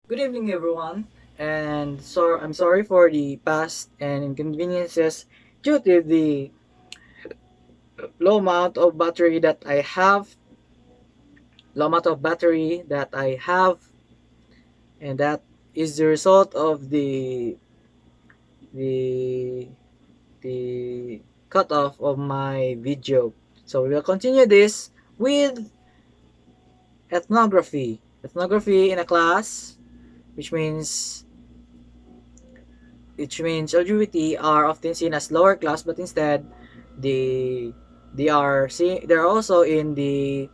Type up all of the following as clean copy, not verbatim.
Good evening, everyone, and I'm sorry for the past and inconveniences due to the low amount of battery that I have, and that is the result of the the cutoff of my video. So we will continue this with ethnography in a class, which means LGBT are often seen as lower class, but instead they they're also in the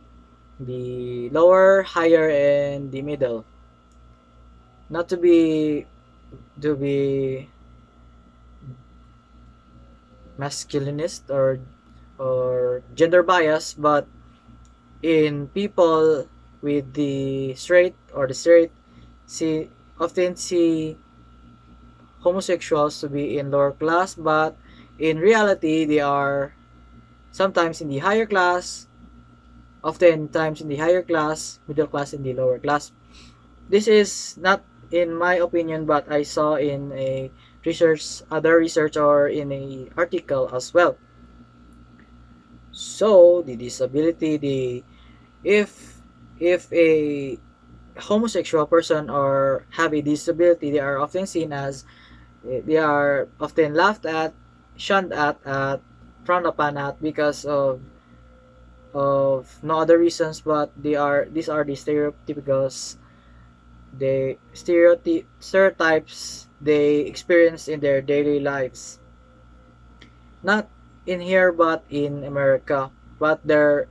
lower, higher, and the middle. Not to be masculinist or gender bias, but in people with the straight see often see homosexuals to be in lower class, but in reality they are sometimes in the higher class, oftentimes in the higher class, middle class, and the lower class. This is not in my opinion, but I saw in a other research, or in a article as well. So the disability, the if if a homosexual person or have a disability, they are often laughed at, shunned at, frowned upon at because of no other reasons, but these are the stereotypes they experience in their daily lives, not in here but in America. But there,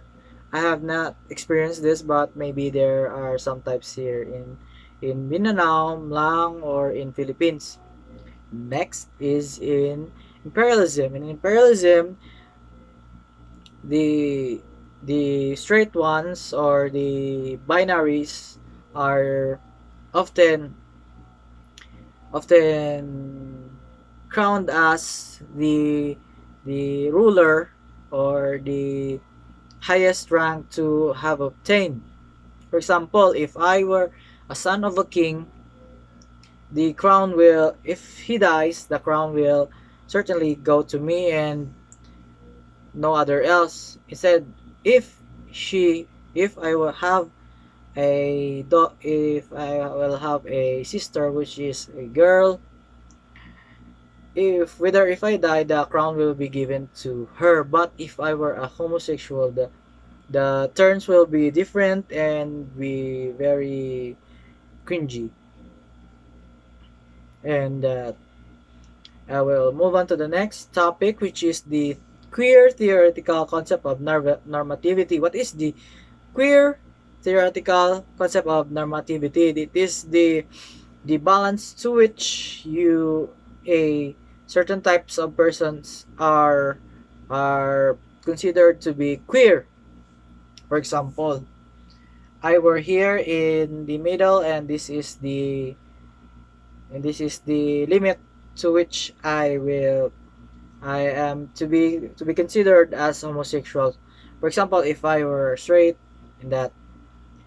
I have not experienced this, but maybe there are some types here in Mindanao, Mlang, or in Philippines. Next is in imperialism. In imperialism, the the straight ones or the binaries are often often crowned as the ruler or the highest rank to have obtained. For example, if I were a son of a king, the crown will, if he dies, the crown will certainly go to me and no other else. Instead, if she, if I will have if I will have a sister which is a girl, if I die, the crown will be given to her. But if I were a homosexual, the terms will be different and be very cringy. And I will move on to the next topic, which is the queer theoretical concept of normativity. What is the queer theoretical concept of normativity? It is the balance to which a certain types of persons are considered to be queer. For example, I were here in the middle, and this is the limit to which I am to be considered as homosexual. For example, if I were straight, in that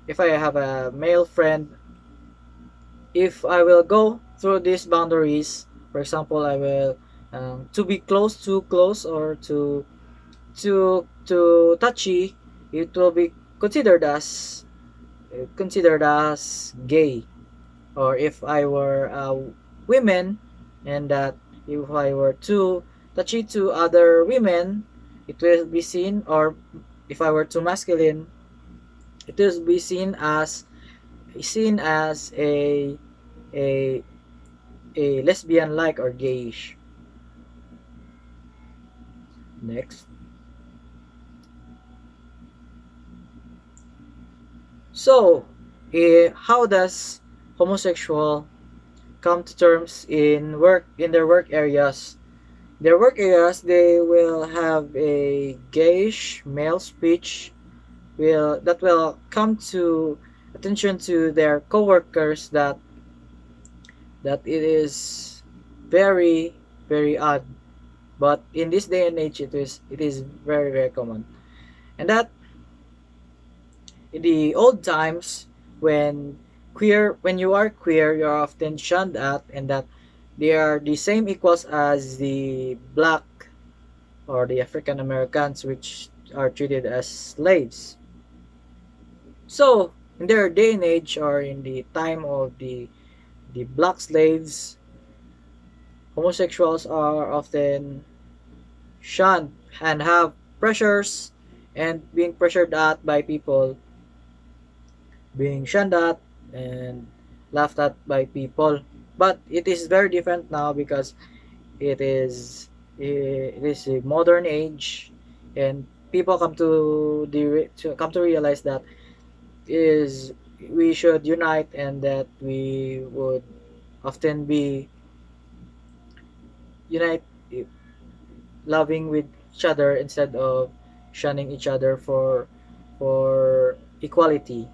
if I have a male friend, if I will go through these boundaries, for example, I will to be close, too close, or to touchy, it will be considered as gay. Or if I were a women, and that if I were too touchy to other women, it will be seen, or if I were too masculine, it will be seen as a a lesbian like or gayish. Next. So, how does homosexual come to terms in their work areas? Their work areas, they will have a gayish male speech will come to attention to their coworkers, that it is very very odd, but in this day and age it is very very common. And that in the old times, when Queer, when you are queer, you're often shunned at, and that they are the same equals as the black or the African Americans, which are treated as slaves. So, in their day and age, or in the time of the black slaves, homosexuals are often shunned and have pressures and being pressured at by people, being shunned at and laughed at by people. But it is very different now because it is it is a modern age, and people come to realize that is we should unite, and that we would often be unite, loving with each other instead of shunning each other for equality.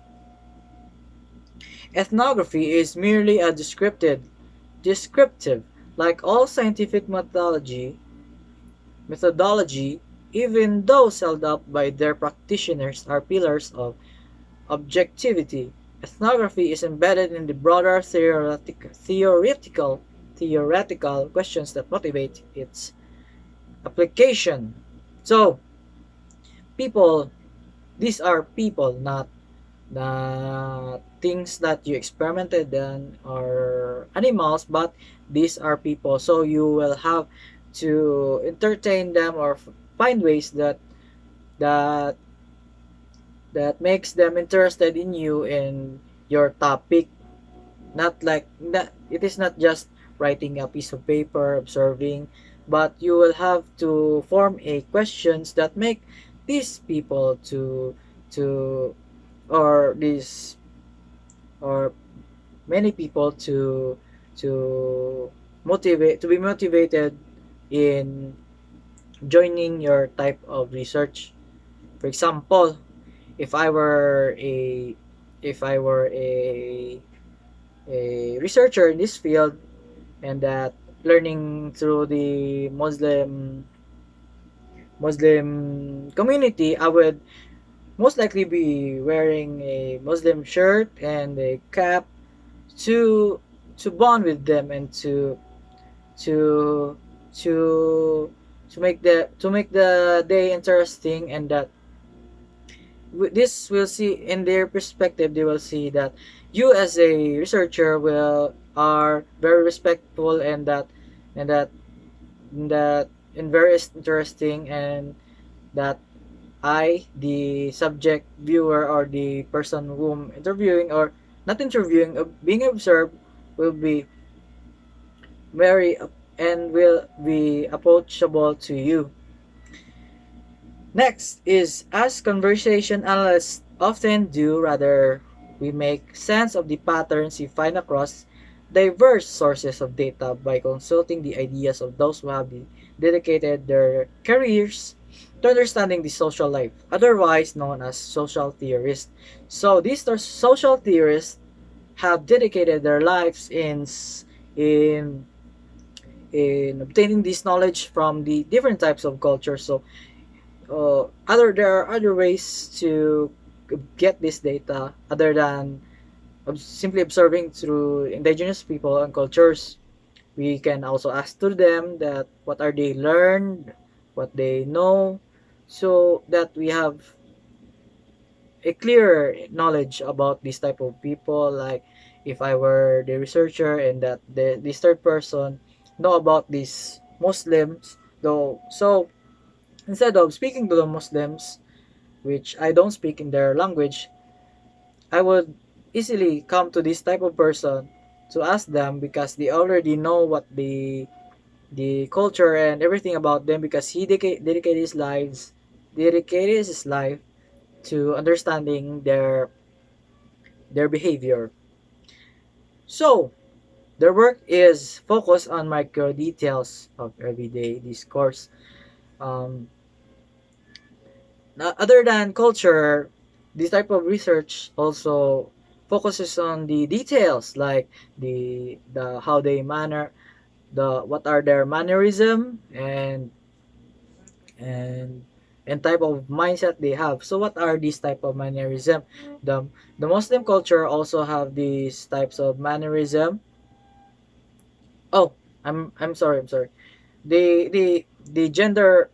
Ethnography is merely a descriptive, like all scientific methodology, even those held up by their practitioners are pillars of objectivity. Ethnography is embedded in the broader theoretical questions that motivate its application. So, people, these are people, not things that you experimented on or animals, but these are people. So you will have to entertain them or find ways that that makes them interested in you and your topic. Not like that, it is not just writing a piece of paper, observing, but you will have to form a questions that make these people to or these or many people to motivate to be motivated in joining your type of research. For example, if I were a if I were a researcher in this field, and that learning through the Muslim community, I would most likely be wearing a Muslim shirt and a cap to bond with them, and to to to make the day interesting, and that this will see in their perspective, they will see that you as a researcher will are very respectful, and that and very interesting, and that I, the subject viewer, or the person whom interviewing or not interviewing, being observed, will be very and will be approachable to you. Next is, as conversation analysts often do, rather we make sense of the patterns we find across diverse sources of data by consulting the ideas of those who have dedicated their careers to understanding the social life, otherwise known as social theorists. So these social theorists have dedicated their lives in in obtaining this knowledge from the different types of culture. So there are other ways to get this data other than simply observing through indigenous people and cultures. We can also ask to them that what are they learned, what they know, so that we have a clearer knowledge about this type of people. Like if I were the researcher, and that this third person know about these Muslims, though. So instead of speaking to the Muslims, which I don't speak in their language, I would easily come to this type of person to ask them, because they already know what the culture and everything about them, because he dedicated his life to understanding their behavior. So their work is focused on micro details of everyday discourse. Um, Other than culture, this type of research also focuses on the details, like the how they manner, the what are their mannerism, and and type of mindset they have. So what are these type of mannerism? The the Muslim culture also have these types of mannerism. Oh, I'm sorry. The gender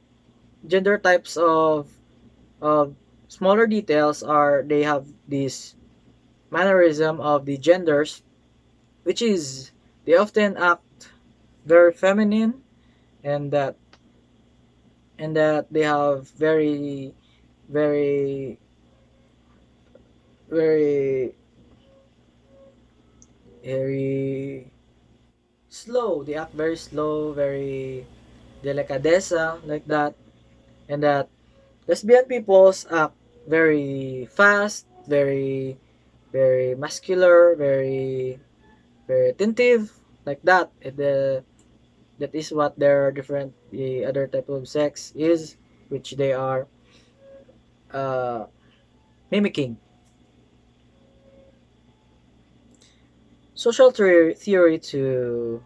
types of smaller details are they have this mannerism of the genders, which is they often act very feminine, and that they have very very very slow. They act very slow, very delicadeza like that, and that lesbian peoples act very fast, very muscular, very attentive like that. That is what their different the other type of sex is, which they are uh, mimicking. Social theory to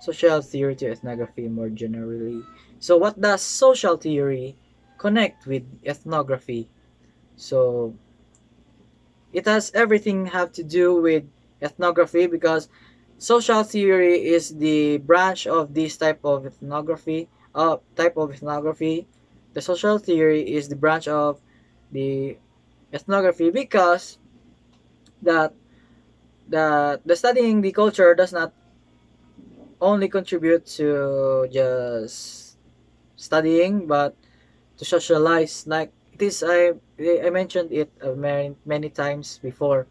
social theory to ethnography more generally. So what does social theory connect with ethnography? So it has everything have to do with ethnography because social theory is the branch of this type of ethnography. The social theory is the branch of the ethnography because that the studying the culture does not only contribute to just studying but to socialize, like it is I mentioned it many times before.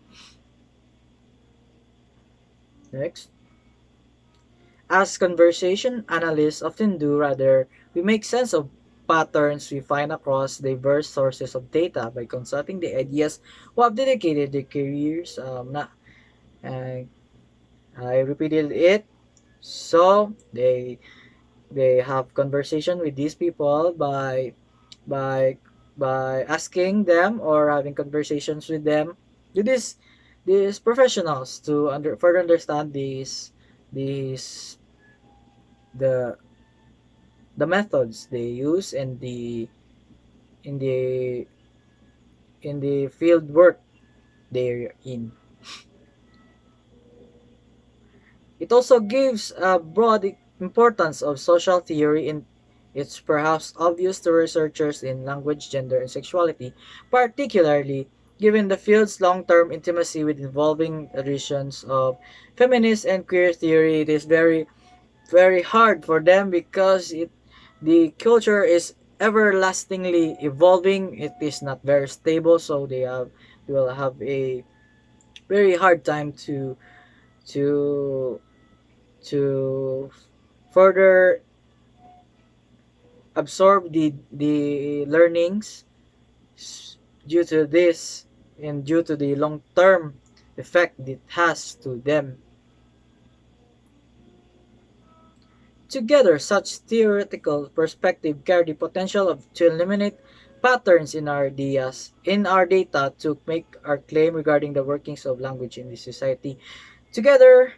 Next, as conversation analysts often do, rather we make sense of patterns we find across diverse sources of data by consulting the ideas who have dedicated their careers. Uh, I repeated it. So they have conversation with these people by asking them or having conversations with them, with these professionals to further understand these the the methods they use and in the in the field work they're in. It also gives a broad importance of social theory in it's perhaps obvious to researchers in language, gender, and sexuality, particularly given the field's long-term intimacy with evolving traditions of feminist and queer theory. It is very hard for them because the culture is everlastingly evolving. It is not very stable, so they will have a very hard time to to further absorb the learnings due to this and due to the long term effect it has to them. Together, such theoretical perspective carry the potential to eliminate patterns in our data to make our claim regarding the workings of language in the society. Together,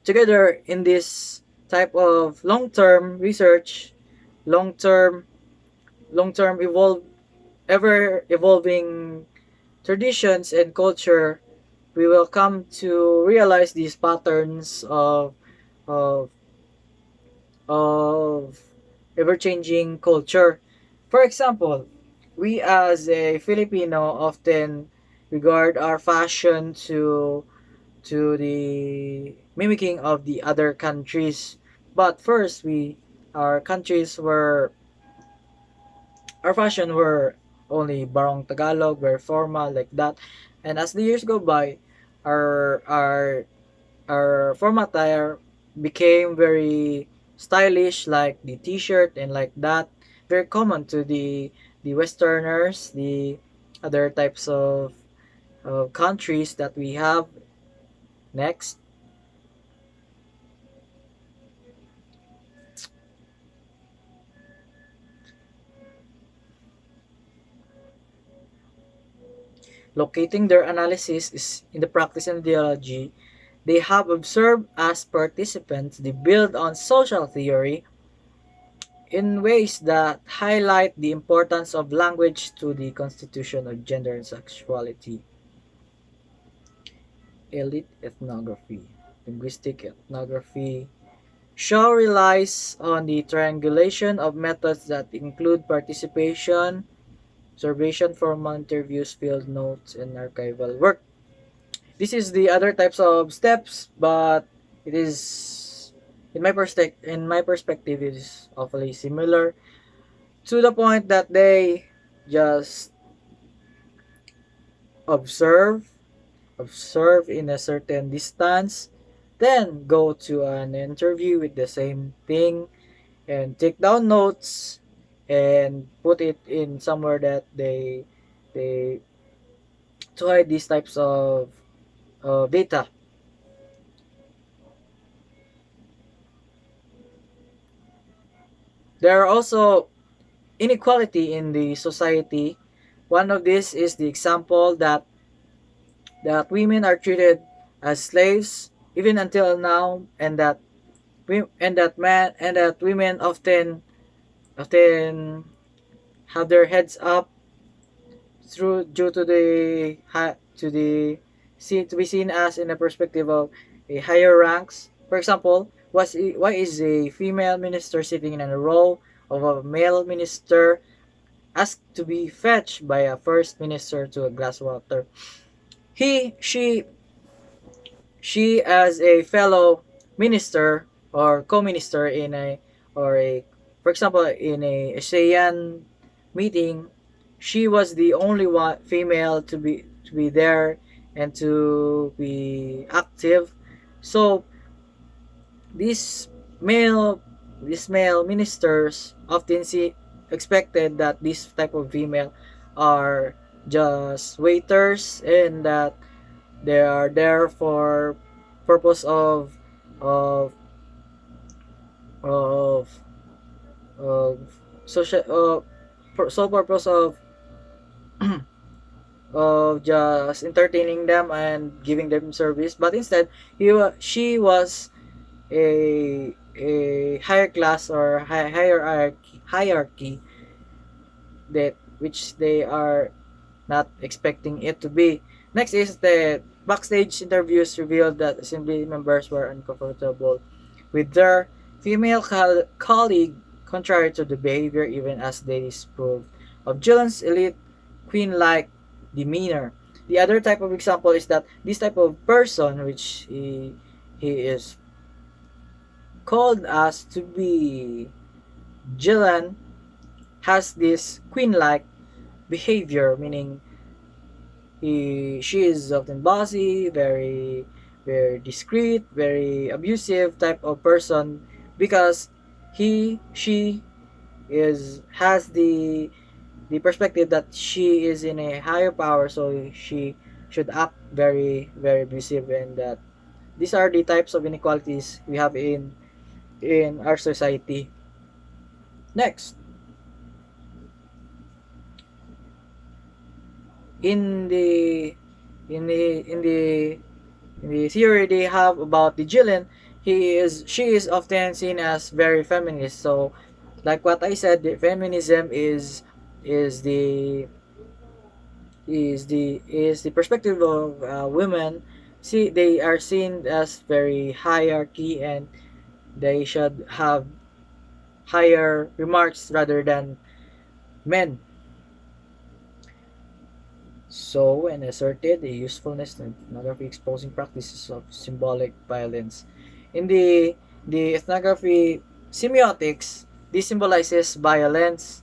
together in this type of long-term research, long-term long-term ever evolving traditions and culture, we will come to realize these patterns of of ever-changing culture. For example, we as a Filipino often regard our fashion to the mimicking of the other countries. But first, we our countries were our fashion were only barong Tagalog, very formal like that. And as the years go by, our our our formal attire became very stylish, like the t-shirt and like that. Very common to the Westerners, the other types of countries that we have. Next, locating their analysis is in the practice and ideology they have observed as participants. They build on social theory in ways that highlight the importance of language to the constitution of gender and sexuality. Elite ethnography. Linguistic ethnography show relies on the triangulation of methods that include participation, observation, formal interviews, field notes, and archival work. This is the other types of steps, but it is in my perspective it is awfully similar to the point that they just observe observe in a certain distance, then go to an interview with the same thing and take down notes and put it in somewhere that they to hide these types of data. There are also inequality in the society. One of this is the example that women are treated as slaves even until now, and that women often have their heads up through due to to be seen as in a perspective of a higher ranks. For example, why is a female minister sitting in a row of a male minister asked to be fetched by a first minister to a glass of water? He she as a fellow minister or co-minister in a or a for example in a ASEAN meeting, she was the only one female to be there and to be active. So these male these male ministers often see expected that this type of female are just waiters, and that they are there for purpose of of of social sole purpose of just entertaining them and giving them service. But instead she was a higher class or hierarchy that which they are not expecting it to be. Next is the backstage interviews revealed that assembly members were uncomfortable with their female colleague, contrary to the behavior even as they disproved of Gillen's elite queen-like demeanor. The other type of example is that this type of person, which he is called as to be Gillen, has this queen-like behavior, meaning she is often bossy, very discreet, very abusive type of person, because she is has the perspective that she is in a higher power, so she should act very abusive, and that these are the types of inequalities we have in our society. Next, in the in the in the in the theory they have about the Jillian, she is often seen as very feminist. So, like what I said, the feminism is the is the perspective of women. See, they are seen as very hierarchy, and they should have higher remarks rather than men. So, and asserted the usefulness of ethnography exposing practices of symbolic violence. In the ethnography semiotics, this symbolizes violence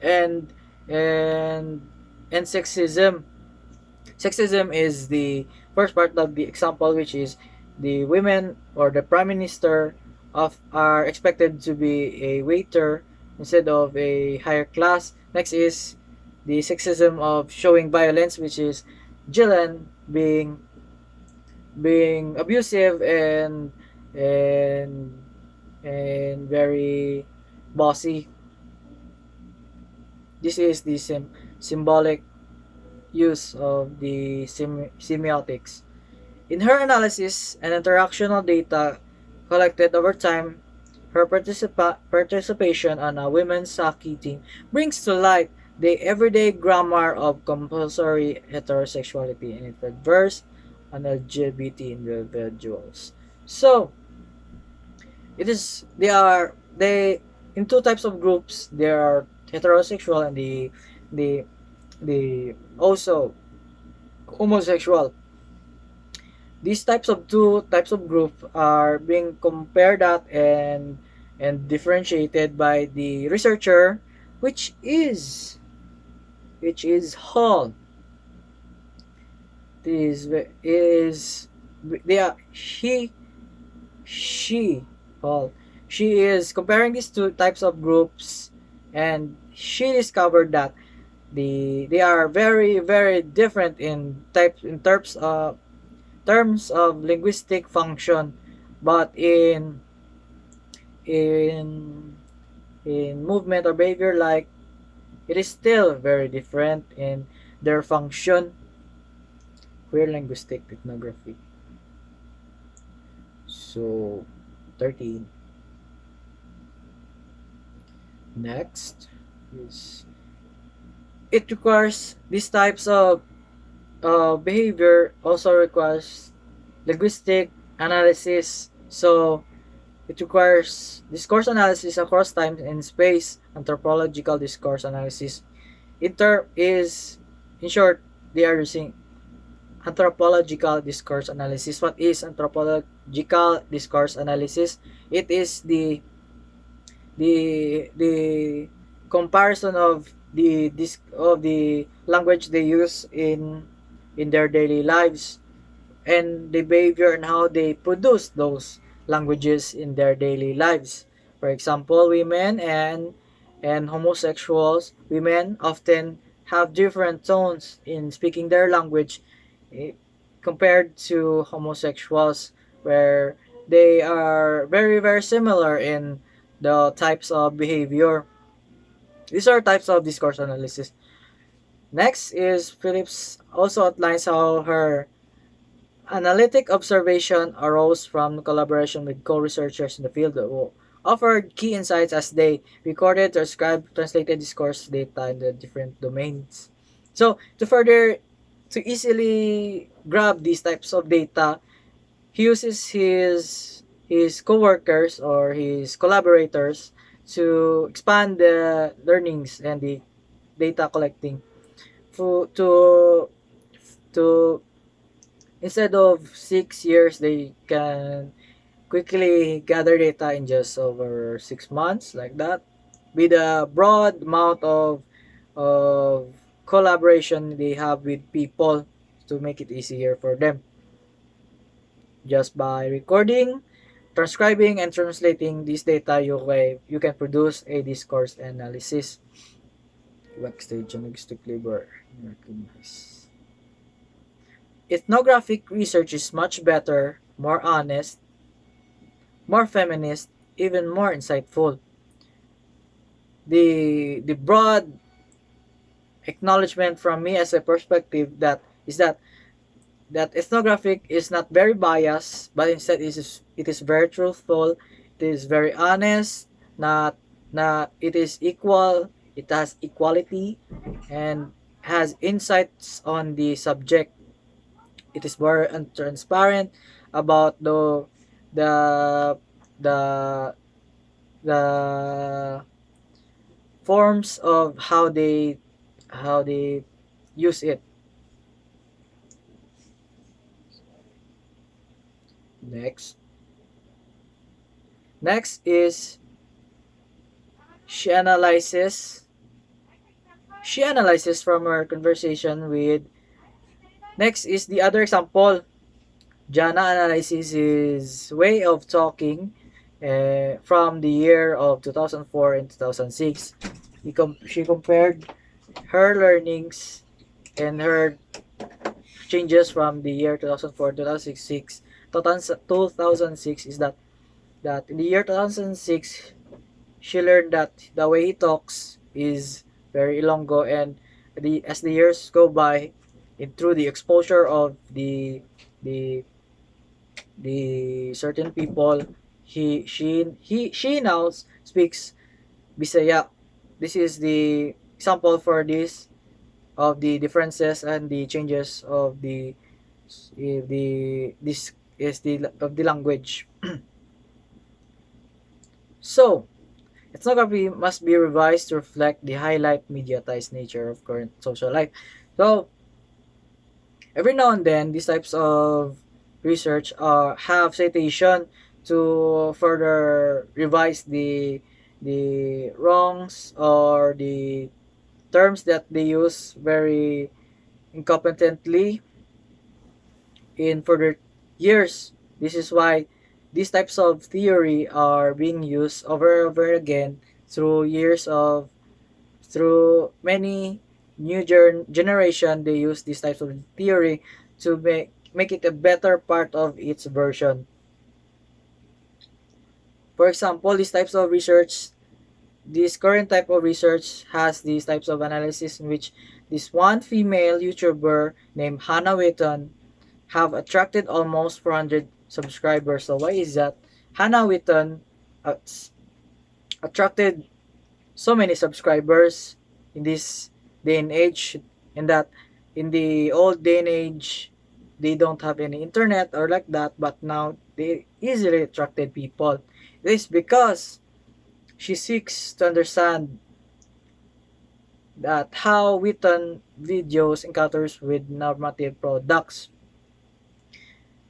and and and sexism. Sexism is the first part of the example, which is the women or the prime minister of are expected to be a waiter instead of a higher class. Next is the sexism of showing violence, which is Jillian being abusive and and very bossy. This is the symbolic use of the semiotics. In her analysis and interactional data collected over time, Her participation on a women's hockey team brings to light the everyday grammar of compulsory heterosexuality and it adverse on LGBT individuals. So, it is they in two types of groups. There are heterosexual and the the also homosexual. These types of two types of group are being compared at and differentiated by the researcher, which is Hall. This is they are she Hall. She is comparing these two types of groups, and she discovered that they are very different in terms of linguistic function, but in in movement or behavior, like it is still very different in their function. Queer linguistic ethnography. So 13. Next is it requires these types of behavior also requires linguistic analysis. So it requires discourse analysis across time and space, anthropological discourse analysis. In short, they are using anthropological discourse analysis. What is anthropological discourse analysis? It is the comparison of the language they use in their daily lives and the behavior and how they produce those languages in their daily lives. For example, women and homosexuals, women often have different tones in speaking their language eh, compared to homosexuals, where they are very similar in the types of behavior. These are types of discourse analysis. Next is Phillips also outlines how her analytic observation arose from collaboration with co-researchers in the field who offered key insights as they recorded, transcribed, translated discourse data in the different domains. So, to easily grab these types of data, he uses his coworkers or his collaborators to expand the learnings and the data collecting to instead of 6 years, they can quickly gather data in just over 6 months, like that. With a broad amount of collaboration they have with people to make it easier for them. Just by recording, transcribing, and translating this data, you can produce a discourse analysis. Backstage linguistic labor. Ethnographic research is much better, more honest, more feminist, even more insightful. The broad acknowledgement from me as a perspective that ethnographic is not very biased, but instead it is very truthful. It is very honest. Not it is equal. It has equality and has insights on the subject. It is very transparent about the the the forms of how they use it. Next. Next is she analyzes she analyzes from her conversation with. Next is the other example. Jana analyzes his way of talking from the year of 2004 and 2006. She compared her learnings and her changes from the year 2004 to 2006. 2006 is that in the year 2006 she learned that the way he talks is very ilongo, and as the years go by, through the exposure of the certain people, she now speaks Bisaya. This is the example for this of the differences and the changes of the this is the of the language. So, ethnography must be revised to reflect the highlight mediatized nature of current social life. So, every now and then, these types of research have citation to further revise the wrongs or the terms that they use very incompetently in further years. This is why these types of theory are being used over and over again through years of through many new generation. They use these types of theory to make it a better part of its version. For example, these types of research, this current type of research has these types of analysis in which this one female YouTuber named Hannah Witton have attracted almost 400 subscribers. So why is that? Hannah Witton uh, attracted so many subscribers in this day and age, and that in the old day and age they don't have any internet or like that, but now they easily attracted people. It is because she seeks to understand that how Witton videos encounters with normative products.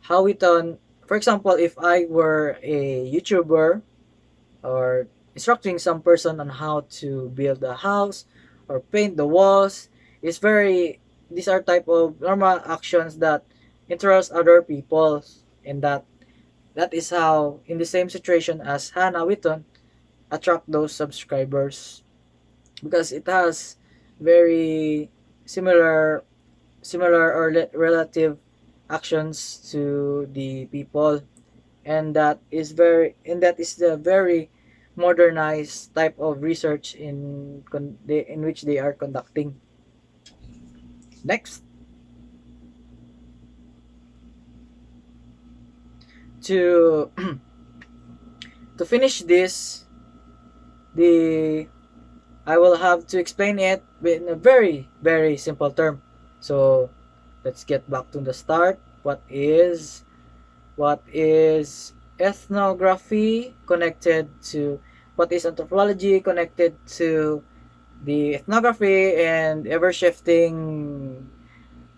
How Witton, for example, if I were a YouTuber or instructing some person on how to build a house or paint the walls, it's very, these are type of normal actions that interest other people, and that is how in the same situation as Hannah Witton attract those subscribers, because it has very similar or relative actions to the people, and that is the very modernized type of research in which they are conducting. Next, to to finish this, the I will have to explain it in a very simple term. So let's get back to the start. What is ethnography connected to what is anthropology connected to the ethnography, and ever shifting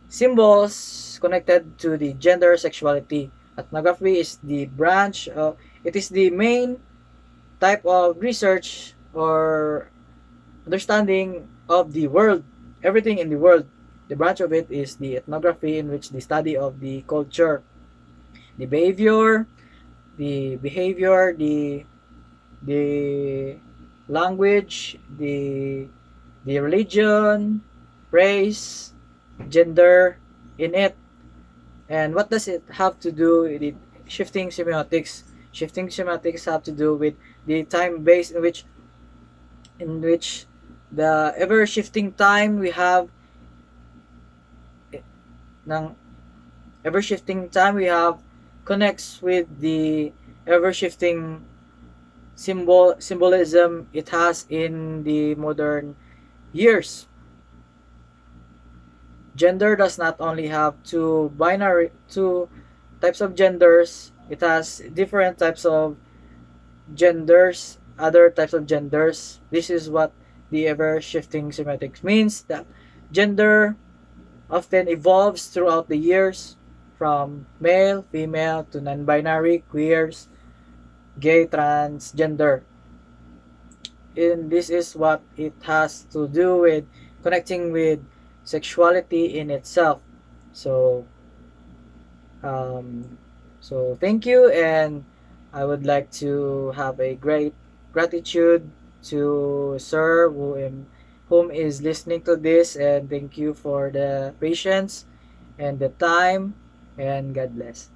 symbols connected to the gender sexuality. Ethnography is the branch, it is the main type of research or understanding of the world, everything in the world. The branch of it is the ethnography, in which the study of the culture, the behavior, the language, the religion, race, gender in it. And what does it have to do with it? Shifting semiotics. Shifting semiotics have to do with the time base in which the ever shifting time we have ng ever shifting time we have connects with the ever shifting symbolism it has in the modern years. Gender does not only have two types of genders, it has different types of genders, other types of genders. This is what the ever shifting semiotics means, that gender often evolves throughout the years from male, female to non-binary, queers, gay, transgender. And this is what it has to do with connecting with sexuality in itself. So um, so thank you, and I would like to have a great gratitude to Sir whom is listening to this, and thank you for the patience and the time, and God bless.